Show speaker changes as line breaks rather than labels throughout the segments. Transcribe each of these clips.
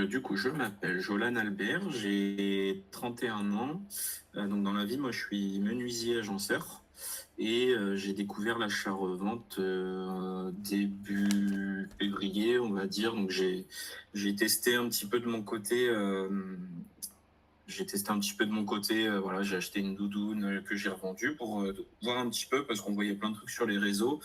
Du coup, je m'appelle Jolan Albert, j'ai 31 ans. Donc, dans la vie, moi, je suis menuisier agenceur et j'ai découvert l'achat-revente début février, on va dire. Donc, j'ai testé un petit peu de mon côté. J'ai testé un petit peu de mon côté. Voilà, j'ai acheté une doudoune que j'ai revendue pour voir un petit peu parce qu'on voyait plein de trucs sur les réseaux.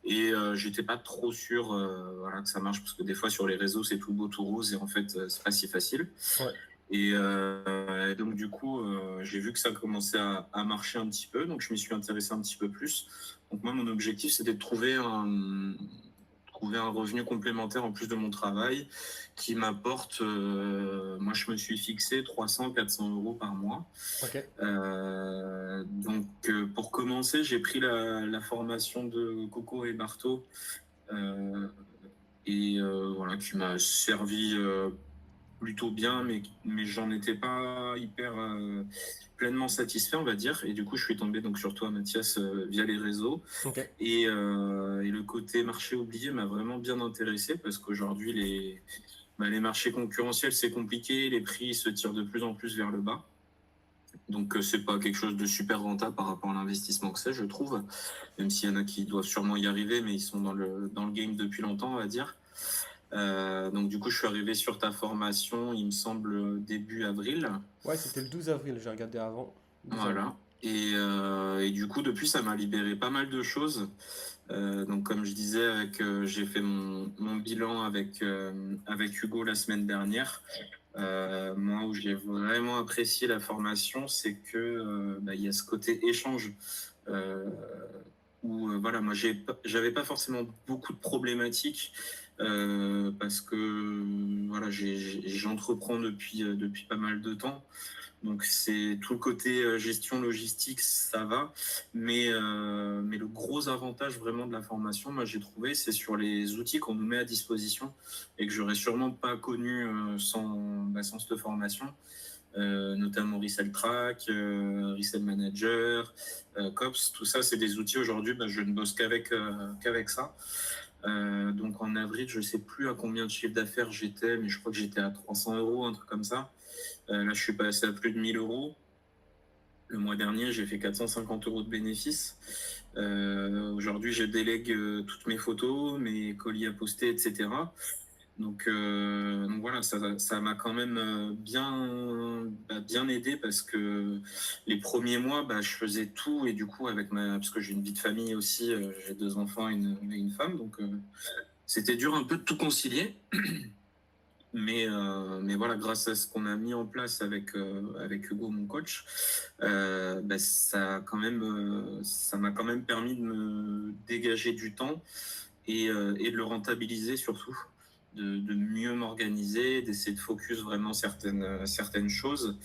Et j'étais pas trop sûr voilà, que ça marche parce que des fois sur les réseaux c'est tout beau tout rose et en fait c'est pas si facile.
Ouais,
Et donc du coup j'ai vu que ça commençait à marcher un petit peu, donc je m'y suis intéressé un petit peu plus. Donc moi mon objectif c'était de trouver un revenu complémentaire en plus de mon travail qui m'apporte, moi je me suis fixé 300-400 € par mois.
ok,
Pour commencer, j'ai pris la formation de Coco et Barto, euh, voilà, qui m'a servi plutôt bien, mais j'en étais pas hyper pleinement satisfait, on va dire. Et du coup, je suis tombé donc sur toi, Mathias, via les réseaux.
ok.
Et le côté marché oublié m'a vraiment bien intéressé parce qu'aujourd'hui, les marchés concurrentiels, c'est compliqué, les prix se tirent de plus en plus vers le bas. Donc, c'est pas quelque chose de super rentable par rapport à l'investissement que c'est, je trouve. Même s'il y en a qui doivent sûrement y arriver, mais ils sont dans le game depuis longtemps, on va dire. Donc, du coup, je suis arrivé sur ta formation, il me semble, début avril.
Ouais, c'était le 12 avril, j'ai regardé avant. 12 avril.
Voilà. Et du coup, depuis, ça m'a libéré pas mal de choses. Donc, comme je disais, j'ai fait mon bilan avec Hugo la semaine dernière. Moi, où j'ai vraiment apprécié la formation, c'est que il y a ce côté échange euh, où voilà, moi, j'avais pas forcément beaucoup de problématiques parce que voilà, j'entreprends depuis pas mal de temps. Donc c'est tout le côté gestion logistique, ça va, mais le gros avantage vraiment de la formation, moi j'ai trouvé, c'est sur les outils qu'on nous met à disposition et que j'aurais sûrement pas connu sans cette formation, notamment Resell Track, Resell Manager, Cops, tout ça c'est des outils aujourd'hui, je ne bosse qu'avec ça. Donc en avril, je sais plus à combien de chiffre d'affaires j'étais, mais je crois que j'étais à 300 €, un truc comme ça. Là, je suis passé à plus de 1 000 €. Le mois dernier, j'ai fait 450 € de bénéfices. Aujourd'hui, je délègue toutes mes photos, mes colis à poster, etc. Donc voilà, ça m'a quand même bien aidé parce que les premiers mois, je faisais tout et du coup, parce que j'ai une vie de famille aussi, j'ai 2 enfants et une femme, donc c'était dur un peu de tout concilier. Mais voilà, grâce à ce qu'on a mis en place avec Hugo, mon coach, ça m'a quand même permis de me dégager du temps et de le rentabiliser surtout, de mieux m'organiser, d'essayer de focus vraiment certaines choses.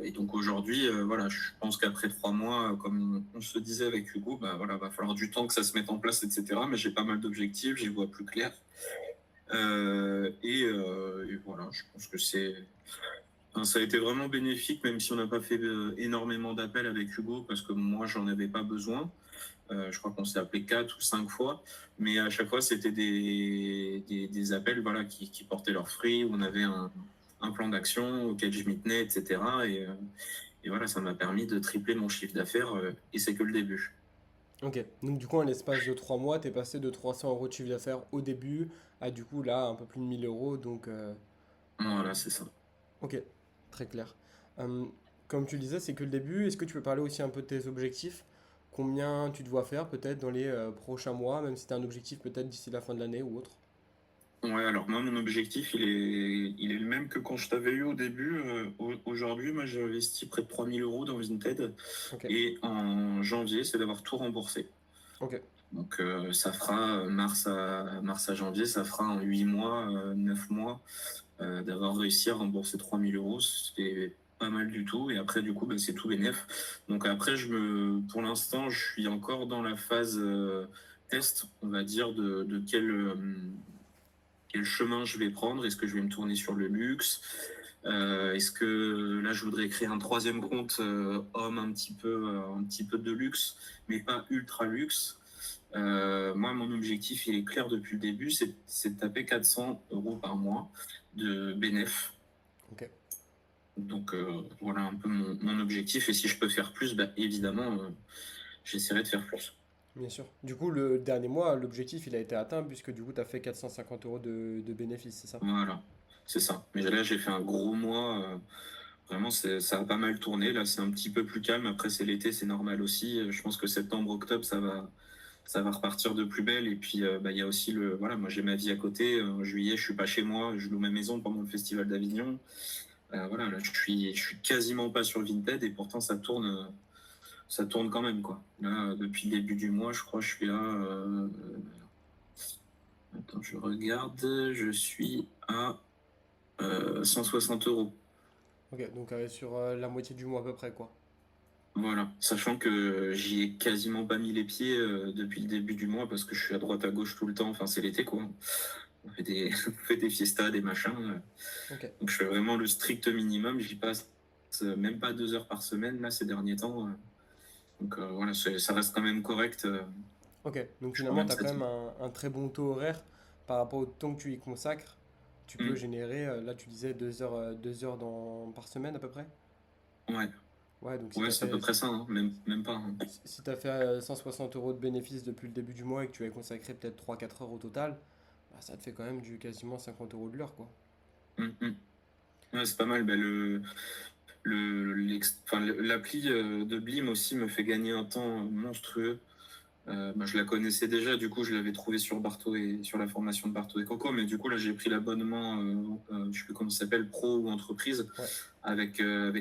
Et donc aujourd'hui, voilà, je pense qu'après 3 mois, comme on se disait avec Hugo, voilà, va falloir du temps que ça se mette en place, etc. Mais j'ai pas mal d'objectifs, j'y vois plus clair. Et voilà, je pense que enfin, ça a été vraiment bénéfique, même si on n'a pas fait énormément d'appels avec Hugo, parce que moi, j'en avais pas besoin. Je crois qu'on s'est appelé 4 ou 5 fois, mais à chaque fois, c'était des appels voilà, qui portaient leurs fruits, où on avait un plan d'action auquel je m'y tenais, etc. Et voilà, ça m'a permis de tripler mon chiffre d'affaires, et c'est que le début.
Ok, donc du coup, en l'espace de 3 mois, t'es passé de 300 euros de chiffre d'affaires au début à du coup là un peu plus de 1000 euros. Donc,
Voilà, c'est ça.
ok, très clair. Euh, Comme tu le disais, c'est que le début. Est-ce que tu peux parler aussi un peu de tes objectifs? Combien tu dois faire peut-être dans les prochains mois, même si tu as un objectif peut-être d'ici la fin de l'année ou autre?
Ouais, alors moi, mon objectif, il est le même que quand je t'avais eu au début. Aujourd'hui, moi, j'ai investi près de 3 000 € dans Vinted.
Ok,
Et en janvier, c'est d'avoir tout remboursé.
ok,
Donc, ça fera mars à janvier, ça fera en 8 mois, 9 mois, d'avoir réussi à rembourser 3 000 €. C'est pas mal du tout. Et après, du coup, c'est tout bénef. Donc après, pour l'instant, je suis encore dans la phase test, on va dire, de quel chemin je vais prendre. Est-ce que je vais me tourner sur le luxe? Est-ce que là, je voudrais créer un troisième compte homme un petit peu de luxe, mais pas ultra luxe. Moi, mon objectif, il est clair depuis le début, c'est de taper 400 € par mois de bénéf.
Ok,
Donc voilà un peu mon objectif. Et si je peux faire plus, bah, évidemment, j'essaierai de faire plus.
bien sûr. Du coup, le dernier mois, l'objectif, il a été atteint puisque du coup, tu as fait 450 euros de bénéfices, c'est ça?
Voilà, c'est ça. Mais là, j'ai fait un gros mois. Vraiment, ça a pas mal tourné. Là, c'est un petit peu plus calme. Après, c'est l'été, c'est normal aussi. Je pense que septembre, octobre, ça va repartir de plus belle. Et puis, bah, il y a aussi voilà, moi, j'ai ma vie à côté. En juillet, je suis pas chez moi. Je loue ma maison pendant le festival d'Avignon. Voilà, là, je suis quasiment pas sur Vinted et pourtant, ça tourne quand même, quoi. Là, depuis le début du mois, je crois, je suis à, attends, je regarde, je suis à 160 €.
Ok, donc sur la moitié du mois à peu près, quoi.
Voilà, sachant que j'y ai quasiment pas mis les pieds depuis le début du mois parce que je suis à droite à gauche tout le temps. Enfin, c'est l'été, quoi. On fait des, on fait des fiestas, des machins.
Ok,
Donc, je fais vraiment le strict minimum. J'y passe même pas 2 heures par semaine, là, ces derniers temps. Donc, voilà, ça reste quand même correct.
ok. Donc
Je suis quand
finalement,
même
tu as quand même
satisfait.
un très bon taux horaire par rapport au temps que tu y consacres. Tu peux
Mm.
générer, là tu disais 2 heures, 2 heures par semaine à peu près?
Ouais,
Ouais, donc si tu
ouais,
as
c'est à peu
fait,
près ça, hein. Même pas, hein.
si t'as fait 160 euros de bénéfices depuis le début du mois et que tu as consacré peut-être 3 4 heures au total, bah, ça te fait quand même du quasiment 50 euros de l'heure, quoi.
Mm, mm. Ouais, c'est pas mal. Ben, enfin, l'appli de Blim aussi me fait gagner un temps monstrueux. Bah, je la connaissais déjà, du coup, je l'avais trouvée sur Barto et sur la formation de Barto et Coco, mais du coup, là, j'ai pris l'abonnement, je sais plus comment ça s'appelle, pro ou entreprise,
Ouais,
avec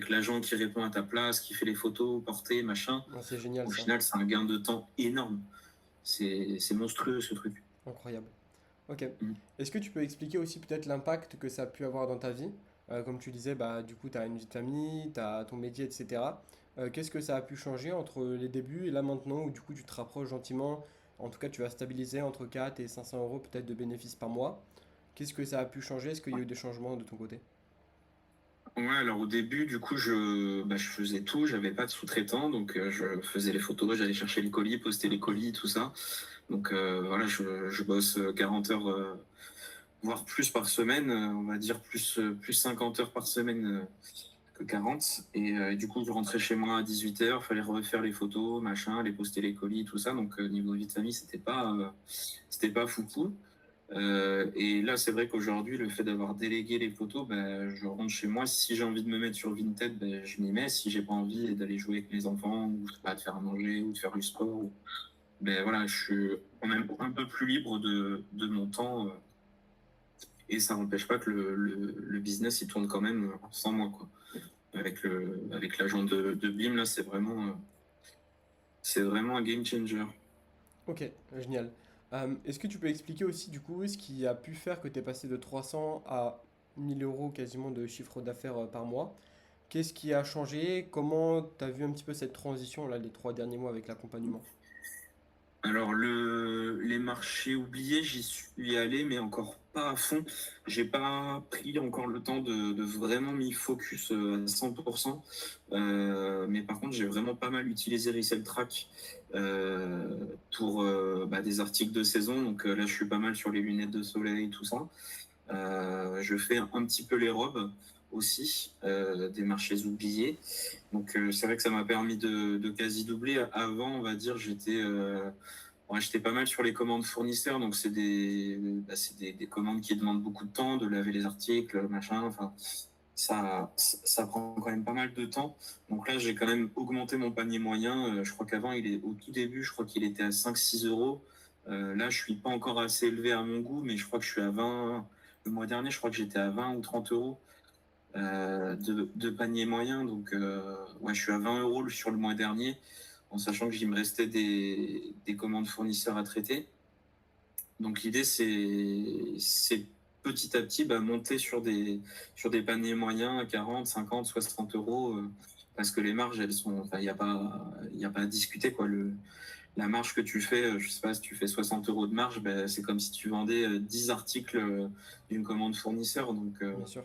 l'agent qui répond à ta place, qui fait les photos, portées, machin.
ouais, c'est génial
Au
ça.
final, c'est un gain de temps énorme. C'est monstrueux, ce truc.
Incroyable. Ok.
Mm.
Est-ce que tu peux expliquer aussi peut-être l'impact que ça a pu avoir dans ta vie? Comme tu disais, bah, du coup, tu as une vie de famille, tu as ton métier, etc. Qu'est-ce que ça a pu changer entre les débuts et là maintenant où du coup tu te rapproches gentiment? En tout cas, tu vas stabiliser entre 4 et 500 euros peut-être de bénéfices par mois. Qu'est-ce que ça a pu changer? Est-ce qu'il y a eu des changements de ton côté?
Ouais, alors au début, du coup, je faisais tout, j'avais pas de sous-traitant, donc je faisais les photos, j'allais chercher les colis, poster les colis, tout ça. Donc voilà, je bosse 40 heures, voire plus par semaine, on va dire plus 50 heures par semaine que 40. Et du coup, je rentrais chez moi à 18 heures, fallait refaire les photos, machin, les poster les colis, tout ça. Donc niveau vie de famille, c'était pas foufou. Et là, c'est vrai qu'aujourd'hui, le fait d'avoir délégué les photos, ben, je rentre chez moi. Si j'ai envie de me mettre sur Vinted, ben, je m'y mets. Si j'ai pas envie d'aller jouer avec mes enfants, ou pas de faire à manger, ou de faire du sport, ben voilà, je suis quand même un peu plus libre de mon temps. Et ça n'empêche pas que le business, il tourne quand même sans moi, quoi. Avec l'agent de Blim, là, c'est vraiment un game changer.
Ok, génial. Est-ce que tu peux expliquer aussi du coup ce qui a pu faire que tu es passé de 300 à 1000 euros quasiment de chiffre d'affaires par mois? Qu'est-ce qui a changé? Comment tu as vu un petit peu cette transition là les 3 derniers mois avec l'accompagnement?
Alors, les marchés oubliés, j'y suis allé, mais encore pas à fond. J'ai pas pris encore le temps de vraiment m'y focus à 100%. Mais par contre, j'ai vraiment pas mal utilisé Resell Track pour bah, des articles de saison. Donc là, je suis pas mal sur les lunettes de soleil, tout ça. Je fais un petit peu les robes aussi, des marchés oubliés. Donc c'est vrai que ça m'a permis de quasi doubler. Avant, on va dire, j'étais pas mal sur les commandes fournisseurs. Donc c'est des commandes qui demandent beaucoup de temps, de laver les articles, machin. Enfin, ça prend quand même pas mal de temps. Donc là, j'ai quand même augmenté mon panier moyen. Je crois qu'avant, au tout début, je crois qu'il était à 5 6 euros. Là, je suis pas encore assez élevé à mon goût, mais je crois que je suis à 20. Le mois dernier, je crois que j'étais à 20 ou 30 euros de panier moyen. Donc, ouais, je suis à 20 euros sur le mois dernier, en sachant que il me restait des commandes fournisseurs à traiter. Donc, l'idée, c'est petit à petit bah, monter sur des paniers moyens à 40, 50, 60 euros. Parce que les marges, elles sont. Enfin, il y a pas à discuter, quoi. La marge que tu fais, je sais pas, si tu fais 60 euros de marge, ben, c'est comme si tu vendais 10 articles d'une commande fournisseur. Donc,
Bien sûr.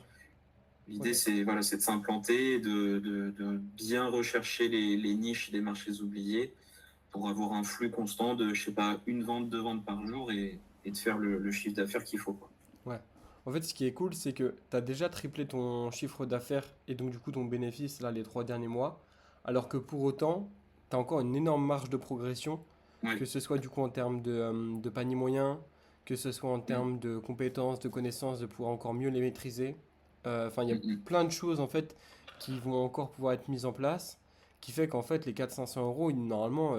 l'idée,
Ok.
c'est de s'implanter, de bien rechercher les niches des marchés oubliés. pour avoir un flux constant de, je sais pas, une vente, deux ventes par jour et de faire le chiffre d'affaires qu'il faut, quoi.
Ouais. En fait, ce qui est cool, c'est que tu as déjà triplé ton chiffre d'affaires et donc du coup ton bénéfice là les 3 derniers mois, alors que pour autant, tu as encore une énorme marge de progression,
Ouais.
que ce soit du coup en termes de panier moyen, que ce soit en
Mm,
termes de compétences, de connaissances, de pouvoir encore mieux les maîtriser. Enfin, il y a
mm, mm.
plein de choses en fait qui vont encore pouvoir être mises en place, qui fait qu'en fait les 400-500 euros, normalement,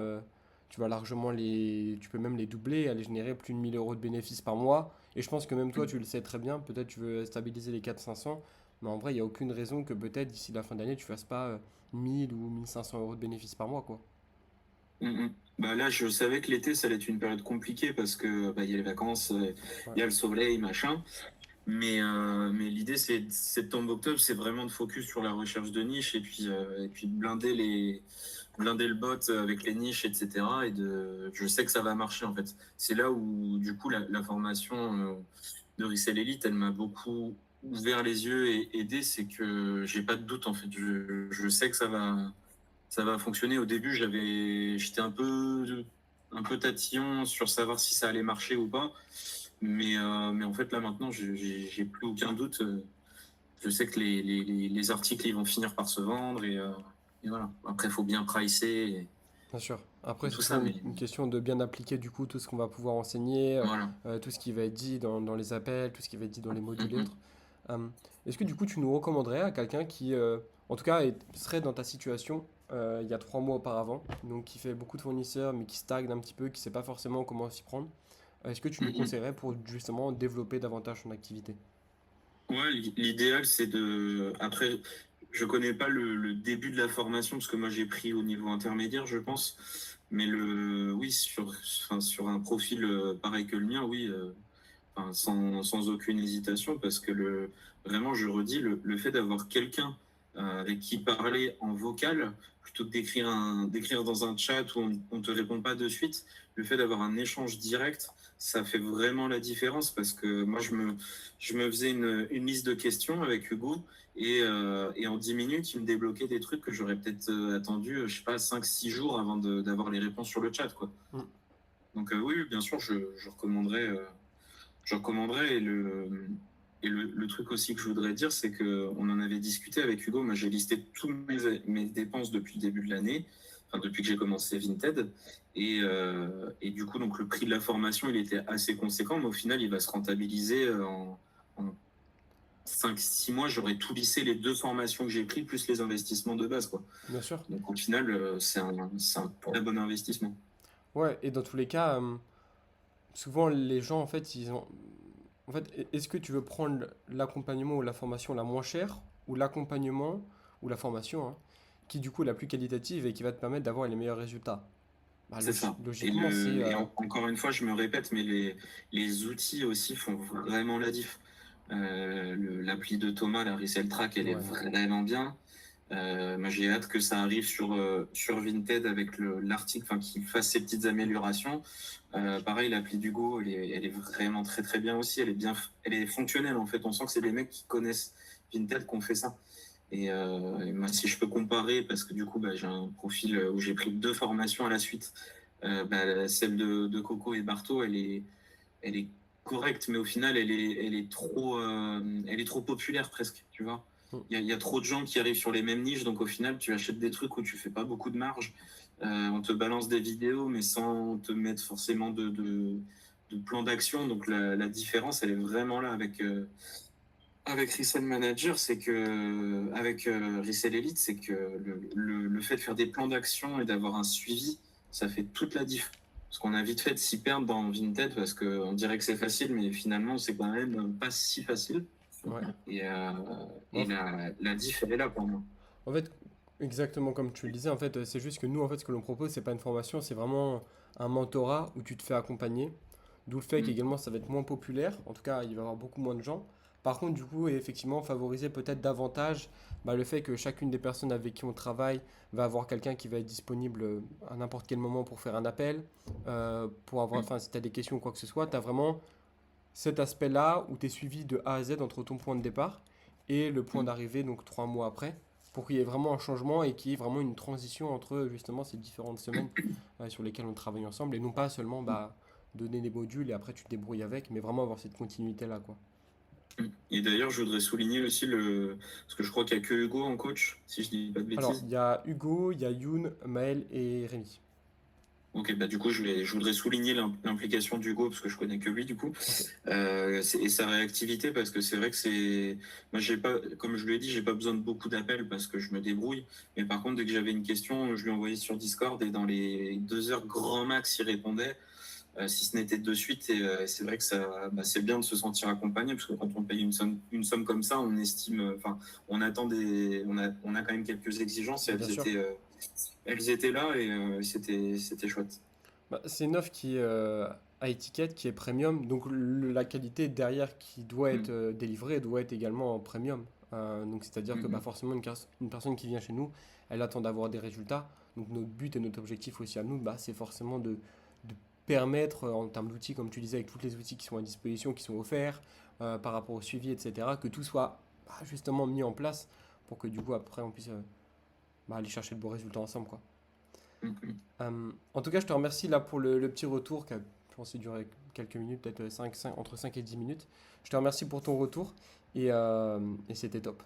tu vas largement tu peux même les doubler, aller générer plus de 1 000 euros de bénéfices par mois. Et je pense que même toi, tu le sais très bien, peut-être tu veux stabiliser les 400-500, mais en vrai, il n'y a aucune raison que peut-être d'ici la fin d'année, tu fasses pas 1 000 ou 1 500 euros de bénéfices par mois, quoi.
Mm, mm. Bah là, je savais que l'été, ça allait être une période compliquée parce que bah, il y a les vacances,
Ouais.
il y a le soleil, machin. Mais l'idée, c'est septembre-octobre, c'est vraiment de focus sur la recherche de niche et puis de blinder le bot avec les niches, etc. Je sais que ça va marcher en fait. C'est là où, du coup, la formation de Resell Elite, elle m'a beaucoup ouvert les yeux et aidé. C'est que j'ai pas de doute en fait. Je sais que ça va fonctionner. Au début, j'étais un peu tatillon sur savoir si ça allait marcher ou pas. Mais en fait, là, maintenant, j'ai plus aucun doute. Je sais que les articles, ils vont finir par se vendre et voilà. Après, il faut bien pricer
Bien sûr.
et
Après, c'est
tout
toujours
ça, mais
une question de bien appliquer du coup tout ce qu'on va pouvoir enseigner,
voilà.
tout ce qui va être dit dans les appels, tout ce qui va être dit dans les
Mm,
modules et autres.
mm.
Euh, Est-ce que du coup tu nous recommanderais à quelqu'un qui, en tout cas, serait dans ta situation il y a 3 mois auparavant, donc qui fait beaucoup de fournisseurs mais qui stagne un petit peu, qui ne sait pas forcément comment s'y prendre, est-ce que tu
Mm,
lui
mm.
conseillerais pour justement développer davantage son activité?
Ouais, l'idéal, c'est de. Après, je connais pas le début de la formation parce que moi, j'ai pris au niveau intermédiaire, je pense. Mais oui, enfin, sur un profil pareil que le mien, oui. Enfin, sans aucune hésitation, parce que vraiment, je redis, le fait d'avoir quelqu'un avec qui parler en vocal, plutôt que d'écrire dans un chat où on te répond pas de suite, le fait d'avoir un échange direct, ça fait vraiment la différence, parce que moi, je me faisais une liste de questions avec Hugo, et en 10 minutes, il me débloquait des trucs que j'aurais peut-être attendu, je sais pas, 5 6 jours avant d'avoir les réponses sur le chat, quoi.
Mm.
Donc oui, oui, bien sûr, je recommanderais. Je recommanderais. Le truc aussi que je voudrais dire, c'est qu'on en avait discuté avec Hugo. Moi, j'ai listé toutes mes dépenses depuis le début de l'année, enfin, depuis que j'ai commencé Vinted. Et du coup, donc, le prix de la formation, il était assez conséquent, mais au final, il va se rentabiliser en 5 6 mois. J'aurais tout lissé les deux formations que j'ai prises, plus les investissements de base, quoi.
Bien sûr.
Donc, au final, c'est un très bon investissement.
Ouais, et dans tous les cas, souvent les gens en fait, ils ont. En fait, est-ce que tu veux prendre l'accompagnement ou la formation la moins chère ou l'accompagnement ou la formation hein, qui du coup est la plus qualitative et qui va te permettre d'avoir les meilleurs résultats? Bah,
C'est ça.
logiquement, c'est
Encore une fois, je me répète, mais les outils aussi font vraiment la diff. L'appli de Thomas, la Resell Track, elle est
ouais,
vraiment bien. Moi, j'ai hâte que ça arrive sur Vinted avec l'article, enfin, qu'il fasse ses petites améliorations. Pareil, l'appli d'Hugo, elle est vraiment très très bien aussi. Elle est fonctionnelle en fait. On sent que c'est des mecs qui connaissent Vinted qui ont fait ça. Et moi, si je peux comparer, parce que du coup, bah, j'ai un profil où j'ai pris deux formations à la suite, bah, celle de Coco et Barto, elle est correcte, mais au final, elle est trop populaire presque, tu vois.
mm,
Il y a trop de gens qui arrivent sur les mêmes niches, donc au final, tu achètes des trucs où tu fais pas beaucoup de marge. On te balance des vidéos, mais sans te mettre forcément de plan d'action. Donc la différence, elle est vraiment là avec Resell Manager, c'est que avec Resell Elite, c'est que le fait de faire des plans d'action et d'avoir un suivi, ça fait toute la diff. Parce qu'on a vite fait de s'y perdre dans Vinted parce qu'on dirait que c'est facile, mais finalement, c'est quand même pas si facile.
ouais.
Et, euh,
En,
et la diff, elle est là pour moi.
en fait, exactement comme tu le disais, en fait, c'est juste que nous, en fait, ce que l'on propose, c'est pas une formation, c'est vraiment un mentorat où tu te fais accompagner. D'où le fait
Mm.
qu'également ça va être moins populaire, en tout cas il va y avoir beaucoup moins de gens. Par contre, du coup, et effectivement, favoriser peut-être davantage bah, le fait que chacune des personnes avec qui on travaille va avoir quelqu'un qui va être disponible à n'importe quel moment pour faire un appel, pour avoir,
Mm.
enfin, si tu as des questions ou quoi que ce soit, tu as vraiment cet aspect-là où tu es suivi de A à Z entre ton point de départ et le point
Mm.
d'arrivée, donc 3 mois après. pour qu'il y ait vraiment un changement et qu'il y ait vraiment une transition entre justement ces différentes semaines sur lesquelles on travaille ensemble et non pas seulement bah, donner des modules et après tu te débrouilles avec, mais vraiment avoir cette continuité-là, quoi.
Et d'ailleurs, je voudrais souligner aussi parce que je crois qu'il n'y a que Hugo en coach, si je dis pas de
Alors,
bêtises.
il y a Hugo, il y a Youn, Maël et Rémi.
Ok, bah du coup, je voudrais souligner l'implication d'Hugo parce que je connais que lui du coup.
Ok.
Et sa réactivité parce que c'est vrai que moi j'ai pas, comme je lui ai dit, j'ai pas besoin de beaucoup d'appels parce que je me débrouille. Mais par contre, dès que j'avais une question, je lui envoyais sur Discord et dans les 2 heures grand max, il répondait. Si ce n'était de suite. Et c'est vrai que c'est bien de se sentir accompagné parce que quand on paye une somme comme ça, on estime, enfin, on a quand même quelques exigences et
Bien sûr.
elles étaient là et c'était chouette.
Bah, c'est une offre qui est à étiquette, qui est premium, donc la qualité derrière qui doit être
Mm.
délivrée doit être également en premium. Donc c'est-à-dire que bah,
Mm,
forcément une personne qui vient chez nous, elle attend d'avoir des résultats. Donc notre but et notre objectif aussi à nous, bah, c'est forcément de permettre en termes d'outils, comme tu disais, avec tous les outils qui sont à disposition, qui sont offerts par rapport au suivi, etc., que tout soit bah, justement mis en place pour que du coup après on puisse bah, aller chercher de beaux résultats ensemble, quoi.
mm, mm.
En tout cas, je te remercie là pour le petit retour qui a, je pense, duré quelques minutes, peut-être entre 5 et 10 minutes. Je te remercie pour ton retour et c'était top.